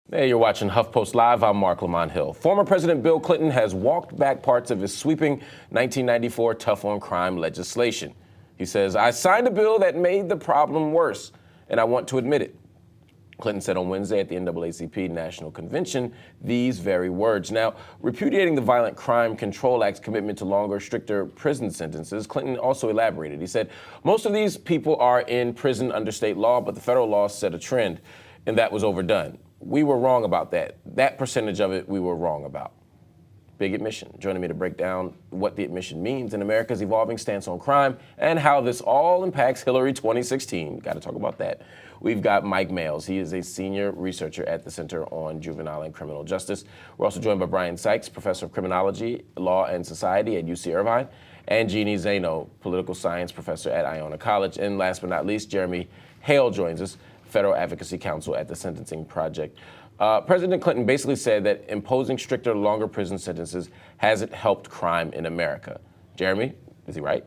Hey, you're watching HuffPost Live. I'm Mark Lamont Hill. Former President Bill Clinton has walked back parts of his sweeping 1994 tough on crime legislation. He says, I signed a bill that made the problem worse, and I want to admit it. Clinton said on Wednesday at the NAACP National Convention these very words. Now, repudiating the Violent Crime Control Act's commitment to longer, stricter prison sentences, Clinton also elaborated. He said, most of these people are in prison under state law, but the federal law set a trend, and that was overdone. We were wrong about that. That percentage of it we were wrong about. Big admission. Joining me to break down what the admission means in America's evolving stance on crime and how this all impacts Hillary 2016. Got to talk about that. We've got Mike Males. He is a senior researcher at the Center on Juvenile and Criminal Justice. We're also joined by Brian Sykes, professor of criminology, law, and society at UC Irvine, and Jeannie Zaino, political science professor at Iona College. And last but not least, Jeremy Hale joins us, Federal Advocacy Council at the Sentencing Project. President Clinton basically said that imposing stricter, longer prison sentences hasn't helped crime in America. Jeremy, is he right?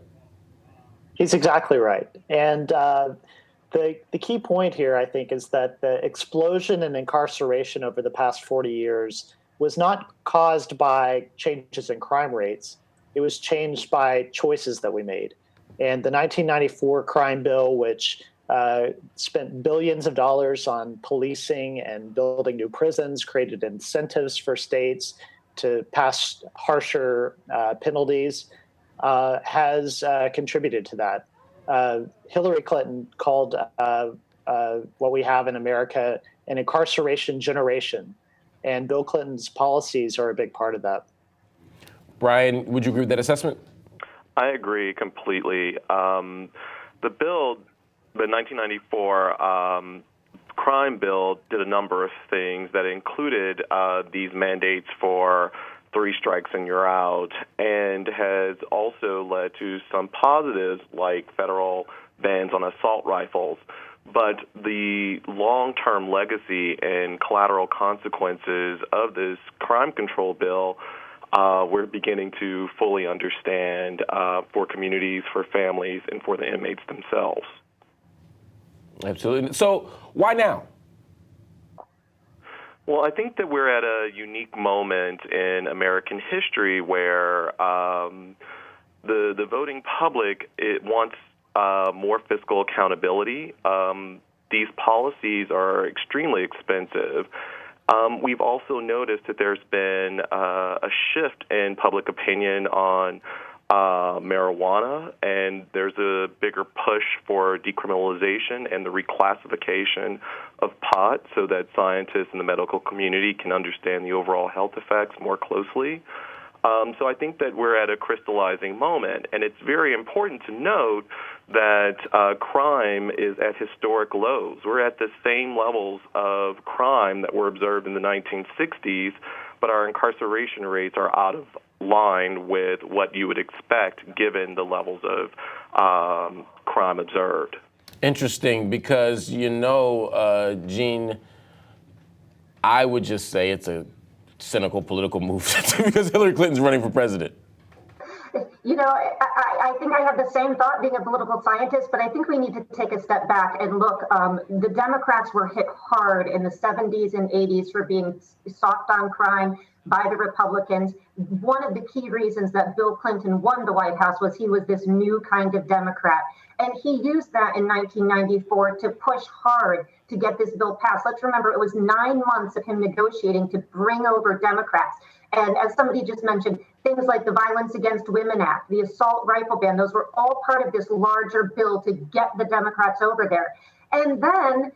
He's exactly right. And the key point here, I think, is that the explosion in incarceration over the past 40 years was not caused by changes in crime rates. It was changed by choices that we made. And the 1994 crime bill, which spent billions of dollars on policing and building new prisons, created incentives for states to pass harsher penalties, has contributed to that. Hillary Clinton called what we have in America an incarceration generation, and Bill Clinton's policies are a big part of that. Brian, would you agree with that assessment? I agree completely. The 1994 crime bill did a number of things that included these mandates for 3 strikes and you're out, and has also led to some positives like federal bans on assault rifles. But the long-term legacy and collateral consequences of this crime control bill we're beginning to fully understand for communities, for families, and for the inmates themselves. Absolutely. So why now? Well, I think that we're at a unique moment in American history where the voting public wants more fiscal accountability. These policies are extremely expensive. We've also noticed that there's been a shift in public opinion on marijuana, and there's a bigger push for decriminalization and the reclassification of pot so that scientists in the medical community can understand the overall health effects more closely. So I think that we're at a crystallizing moment, and it's very important to note that crime is at historic lows. We're at the same levels of crime that were observed in the 1960s, but our incarceration rates are out of line with what you would expect given the levels of crime observed. Interesting, because, Gene, I would just say it's a cynical political move because Hillary Clinton's running for president. I think I have the same thought being a political scientist, but I think we need to take a step back and look. The Democrats were hit hard in the 70s and 80s for being soft on crime by the Republicans. One of the key reasons that Bill Clinton won the White House was he was this new kind of Democrat. And he used that in 1994 to push hard to get this bill passed. Let's remember, it was 9 months of him negotiating to bring over Democrats. And as somebody just mentioned, things like the Violence Against Women Act, the assault rifle ban, those were all part of this larger bill to get the Democrats over there. And then,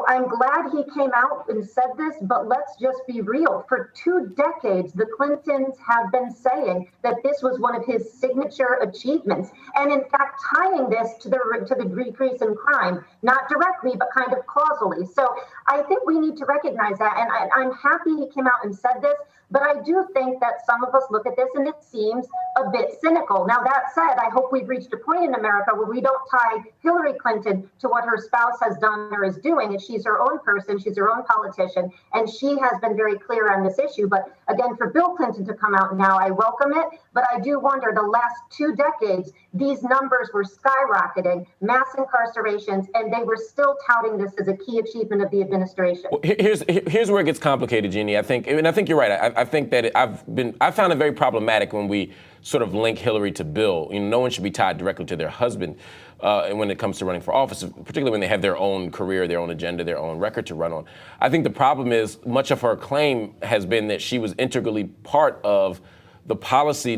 I'm glad he came out and said this, but let's just be real. For 2 decades, the Clintons have been saying that this was one of his signature achievements. And in fact, tying this to the decrease in crime, not directly, but kind of causally. So I think we need to recognize that. And I'm happy he came out and said this. But I do think that some of us look at this and it seems a bit cynical. Now, that said, I hope we've reached a point in America where we don't tie Hillary Clinton to what her spouse has done or is doing. And she's her own person, she's her own politician, and she has been very clear on this issue. But again, for Bill Clinton to come out now, I welcome it. But I do wonder, the last 2 decades, these numbers were skyrocketing, mass incarcerations, and they were still touting this as a key achievement of the administration. Well, here's where it gets complicated, Jeannie. I think you're right. I think that I found it very problematic when we sort of link Hillary to Bill. No one should be tied directly to their husband when it comes to running for office, particularly when they have their own career, their own agenda, their own record to run on. I think the problem is much of her claim has been that she was integrally part of the policy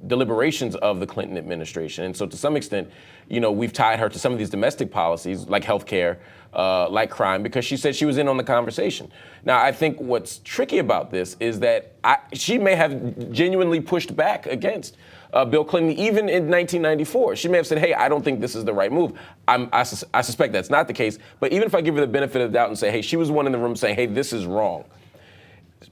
deliberations of the Clinton administration. And so to some extent, we've tied her to some of these domestic policies like healthcare, like crime, because she said she was in on the conversation. Now, I think what's tricky about this is that she may have genuinely pushed back against Bill Clinton, even in 1994. She may have said, hey, I don't think this is the right move. I suspect that's not the case. But even if I give her the benefit of the doubt and say, hey, she was the one in the room saying, hey, this is wrong.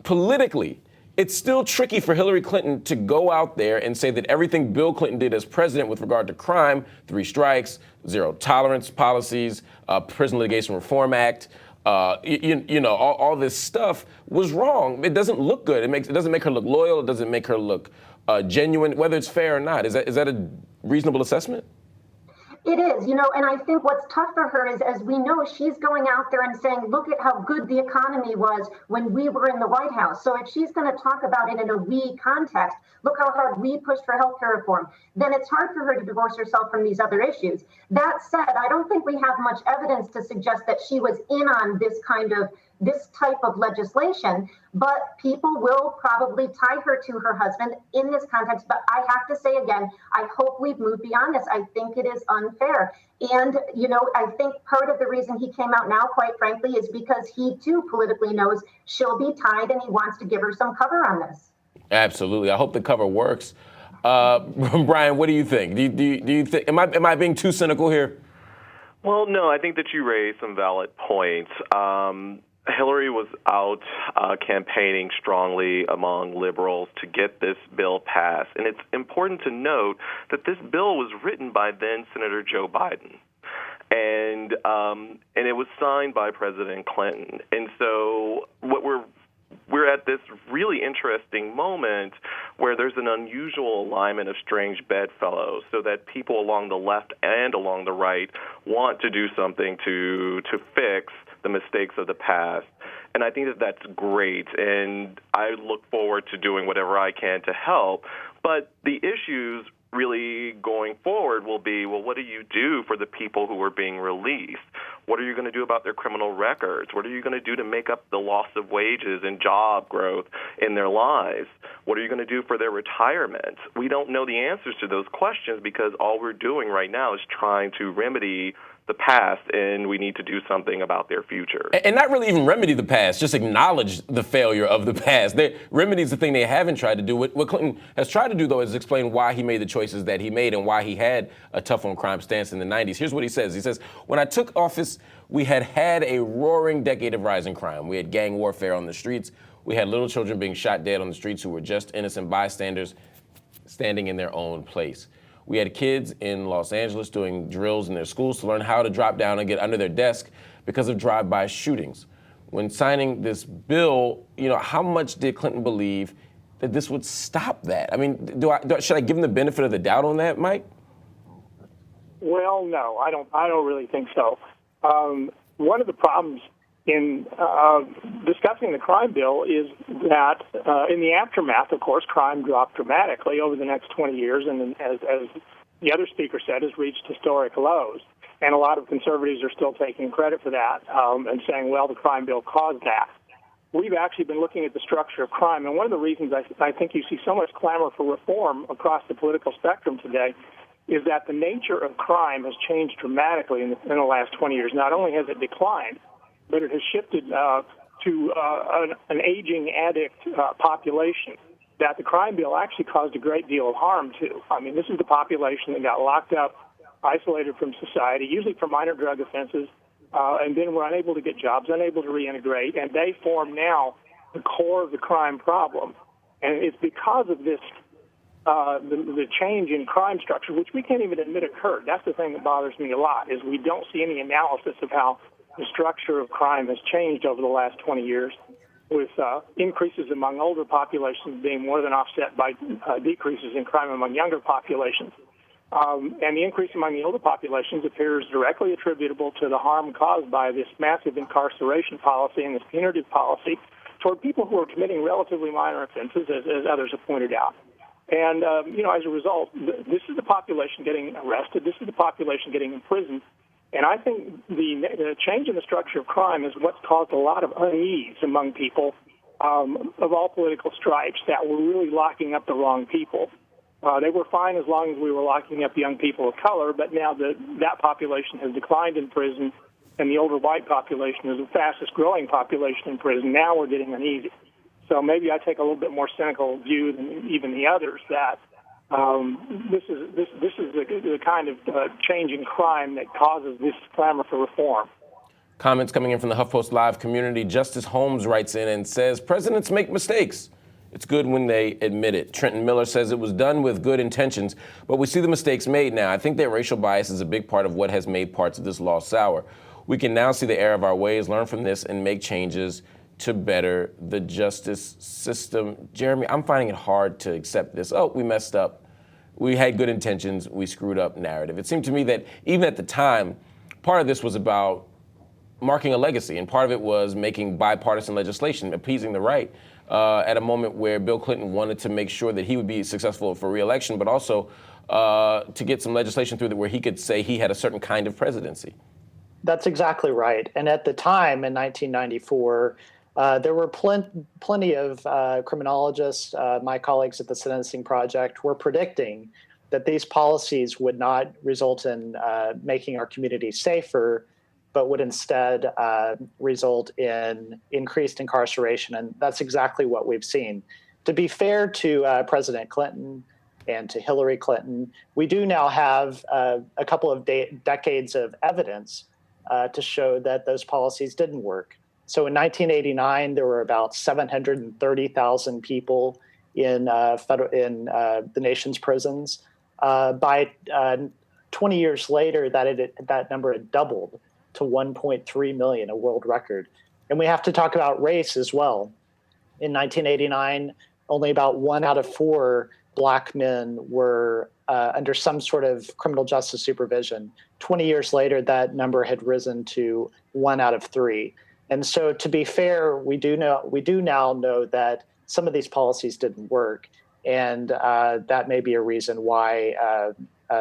Politically, it's still tricky for Hillary Clinton to go out there and say that everything Bill Clinton did as president with regard to crime, 3 strikes, zero tolerance policies, Prison Litigation Reform Act, all this stuff was wrong. It doesn't look good. It doesn't make her look loyal. It doesn't make her look genuine, whether it's fair or not. Is that a reasonable assessment? It is, and I think what's tough for her is, as we know, she's going out there and saying, look at how good the economy was when we were in the White House. So if she's going to talk about it in a we context, look how hard we pushed for healthcare reform, then it's hard for her to divorce herself from these other issues. That said, I don't think we have much evidence to suggest that she was in on this type of legislation, but people will probably tie her to her husband in this context. But I have to say again, I hope we've moved beyond this. I think it is unfair. And, I think part of the reason he came out now, quite frankly, is because he too politically knows she'll be tied and he wants to give her some cover on this. Absolutely. I hope the cover works. Brian, what do you think? Do you think, am I being too cynical here? Well, no, I think that you raised some valid points. Hillary was out campaigning strongly among liberals to get this bill passed. And it's important to note that this bill was written by then Senator Joe Biden. And it was signed by President Clinton. And so what we're at this really interesting moment where there's an unusual alignment of strange bedfellows, so that people along the left and along the right want to do something to fix the mistakes of the past. And I think that that's great, and I look forward to doing whatever I can to help. But the issues really going forward will be, well, what do you do for the people who are being released? What are you going to do about their criminal records? What are you going to do to make up the loss of wages and job growth in their lives? What are you going to do for their retirement? We don't know the answers to those questions because all we're doing right now is trying to remedy the past, and we need to do something about their future. And not really even remedy the past, just acknowledge the failure of the past. Remedy is the thing they haven't tried to do. What Clinton has tried to do, though, is explain why he made the choices that he made and why he had a tough on crime stance in the 90s. Here's what he says. He says, when I took office, we had a roaring decade of rising crime. We had gang warfare on the streets. We had little children being shot dead on the streets who were just innocent bystanders standing in their own place. We had kids in Los Angeles doing drills in their schools to learn how to drop down and get under their desk because of drive-by shootings. When signing this bill, how much did Clinton believe that this would stop that? I mean, should I give him the benefit of the doubt on that, Mike? Well, no, I don't really think so. One of the problems in discussing the crime bill is that in the aftermath, of course, crime dropped dramatically over the next 20 years, and as the other speaker said, has reached historic lows. And a lot of conservatives are still taking credit for that and saying, well, the crime bill caused that. We've actually been looking at the structure of crime, and one of the reasons I think you see so much clamor for reform across the political spectrum today is that the nature of crime has changed dramatically in the last 20 years. Not only has it declined, but it has shifted to an aging addict population that the crime bill actually caused a great deal of harm to. I mean, this is the population that got locked up, isolated from society, usually for minor drug offenses, and then were unable to get jobs, unable to reintegrate, and they form now the core of the crime problem. And it's because of this the change in crime structure, which we can't even admit occurred. That's the thing that bothers me a lot, is we don't see any analysis of how the structure of crime has changed over the last 20 years, with increases among older populations being more than offset by decreases in crime among younger populations. And the increase among the older populations appears directly attributable to the harm caused by this massive incarceration policy and this punitive policy toward people who are committing relatively minor offenses, as others have pointed out. And, as a result, this is the population getting arrested. This is the population getting imprisoned. And I think the change in the structure of crime is what's caused a lot of unease among people of all political stripes, that we're really locking up the wrong people. They were fine as long as we were locking up young people of color, but now that population has declined in prison, and the older white population is the fastest growing population in prison. Now we're getting uneasy. So maybe I take a little bit more cynical view than even the others, that this is the kind of change in crime that causes this clamor for reform. Comments coming in from the HuffPost Live community. Justice Holmes writes in and says, presidents make mistakes. It's good when they admit it. Trenton Miller says it was done with good intentions, but we see the mistakes made now. I think that racial bias is a big part of what has made parts of this law sour. We can now see the error of our ways, learn from this, and make changes to better the justice system. Jeremy, I'm finding it hard to accept this. Oh, we messed up. We had good intentions. We screwed up narrative. It seemed to me that even at the time, part of this was about marking a legacy, and part of it was making bipartisan legislation, appeasing the right at a moment where Bill Clinton wanted to make sure that he would be successful for re-election, but also to get some legislation through that where he could say he had a certain kind of presidency. That's exactly right. And at the time in 1994, there were plenty of criminologists, my colleagues at the Sentencing Project, were predicting that these policies would not result in making our community safer, but would instead result in increased incarceration. And that's exactly what we've seen. To be fair to President Clinton and to Hillary Clinton, we do now have a couple of decades of evidence to show that those policies didn't work. So in 1989, there were about 730,000 people in the nation's prisons. By 20 years later, that number had doubled to 1.3 million, a world record. And we have to talk about race as well. In 1989, only about 1 out of 4 Black men were under some sort of criminal justice supervision. 20 years later, that number had risen to 1 out of 3. And so, to be fair, we do now know that some of these policies didn't work, and that may be a reason why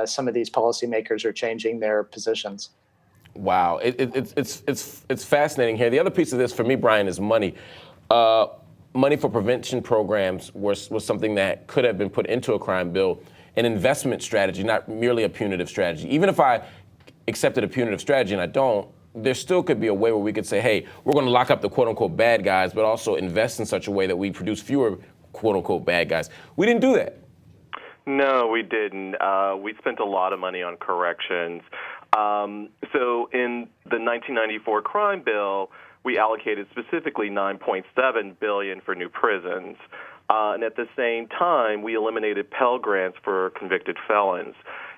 some of these policymakers are changing their positions. Wow, it's fascinating here. The other piece of this for me, Brian, is money. Money for prevention programs was something that could have been put into a crime bill, an investment strategy, not merely a punitive strategy. Even if I accepted a punitive strategy, and I don't, there still could be a way where we could say, hey, we're going to lock up the quote-unquote bad guys, but also invest in such a way that we produce fewer quote-unquote bad guys. We didn't do that. No, we didn't. We spent a lot of money on corrections. So in the 1994 crime bill, we allocated specifically $9.7 billion for new prisons. And at the same time, we eliminated Pell Grants for convicted felons.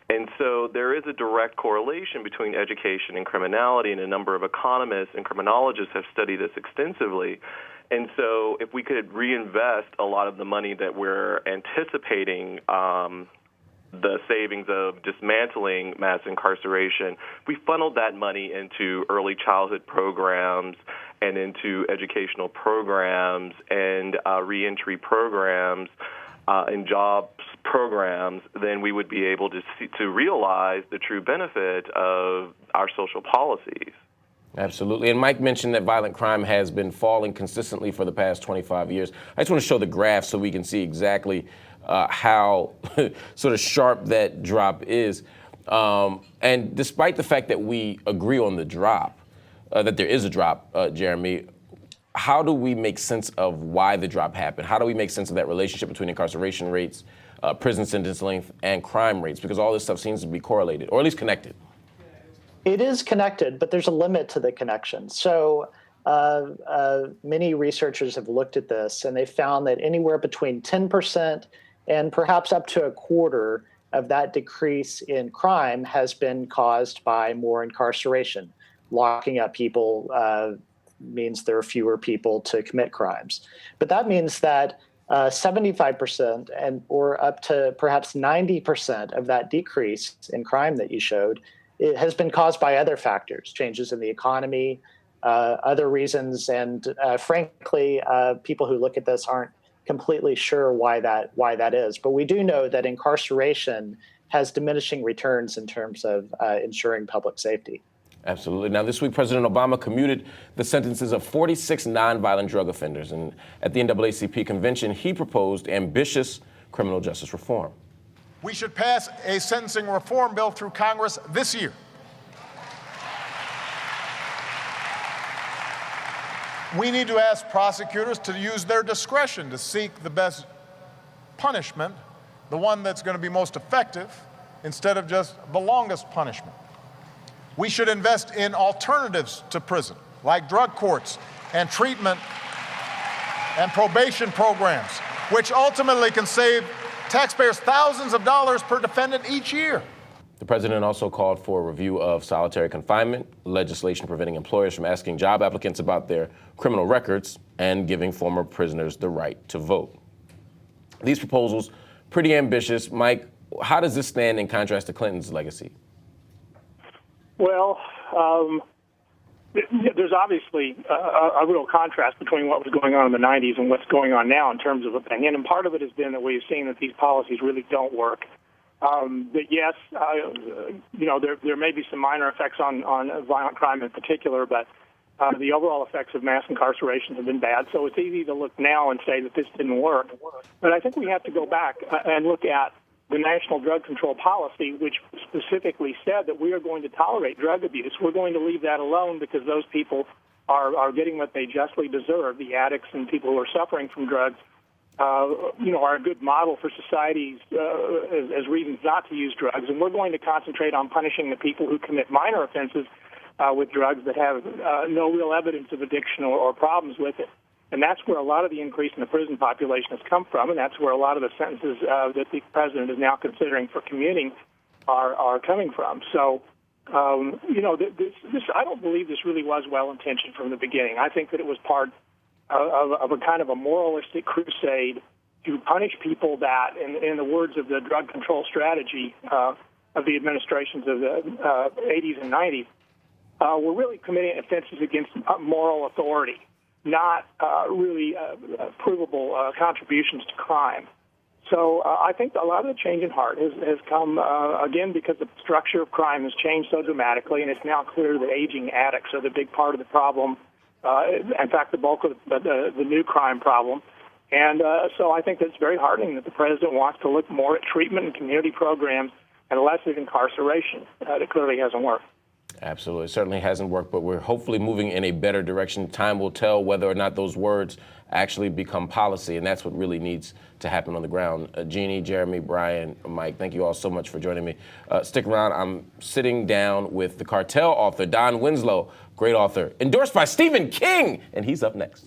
And so there is a direct correlation between education and criminality, and a number of economists and criminologists have studied this extensively. And so if we could reinvest a lot of the money that we're anticipating, the savings of dismantling mass incarceration, we funneled that money into early childhood programs and into educational programs and reentry programs and jobs programs, then we would be able to realize the true benefit of our social policies. Absolutely. And Mike mentioned that violent crime has been falling consistently for the past 25 years. I just want to show the graph so we can see exactly how sort of sharp that drop is. And despite the fact that we agree on the drop, that there is a drop, Jeremy, how do we make sense of why the drop happened? How do we make sense of that relationship between incarceration rates, prison sentence length, and crime rates? Because all this stuff seems to be correlated, or at least connected. It is connected, but there's a limit to the connection. So many researchers have looked at this, and they found that anywhere between 10% And perhaps up to a quarter of that decrease in crime has been caused by more incarceration. Locking up people means there are fewer people to commit crimes. But that means that 75% or up to perhaps 90% of that decrease in crime that you showed, it has been caused by other factors, changes in the economy, other reasons. And frankly, people who look at this aren't completely sure why that is. But we do know that incarceration has diminishing returns in terms of ensuring public safety. Absolutely. Now, this week, President Obama commuted the sentences of 46 nonviolent drug offenders. And at the NAACP convention, he proposed ambitious criminal justice reform. We should pass a sentencing reform bill through Congress this year. We need to ask prosecutors to use their discretion to seek the best punishment, the one that's going to be most effective, instead of just the longest punishment. We should invest in alternatives to prison, like drug courts and treatment and probation programs, which ultimately can save taxpayers thousands of dollars per defendant each year. The president also called for a review of solitary confinement, legislation preventing employers from asking job applicants about their criminal records, and giving former prisoners the right to vote. These proposals, pretty ambitious. Mike, how does this stand in contrast to Clinton's legacy? Well, there's obviously a real contrast between what was going on in the 90s and what's going on now in terms of opinion. And part of it has been that we've seen that these policies really don't work. That yes, there may be some minor effects on violent crime in particular, but the overall effects of mass incarceration have been bad. So it's easy to look now and say that this didn't work. But I think we have to go back and look at the National Drug Control Policy, which specifically said that we are going to tolerate drug abuse. We're going to leave that alone because those people are getting what they justly deserve. The addicts and people who are suffering from drugs, are a good model for societies as reasons not to use drugs. And we're going to concentrate on punishing the people who commit minor offenses with drugs that have no real evidence of addiction or problems with it. And that's where a lot of the increase in the prison population has come from, and that's where a lot of the sentences that the president is now considering for commuting are coming from. So, this I don't believe this really was well-intentioned from the beginning. I think that it was part of a kind of a moralistic crusade to punish people that, in the words of the drug control strategy of the administrations of the 80s and 90s, were really committing offenses against moral authority, not really provable contributions to crime. So I think a lot of the change in heart has come, again, because the structure of crime has changed so dramatically, and it's now clear that aging addicts are the big part of the problem, in fact, the bulk of the new crime problem. And so I think that it's very heartening that the president wants to look more at treatment and community programs and less at incarceration. It clearly hasn't worked. Absolutely. It certainly hasn't worked, but we're hopefully moving in a better direction. Time will tell whether or not those words actually become policy, and that's what really needs to happen on the ground. Jeannie, Jeremy, Brian, Mike, thank you all so much for joining me. Stick around. I'm sitting down with the Cartel author, Don Winslow, great author, endorsed by Stephen King, and he's up next.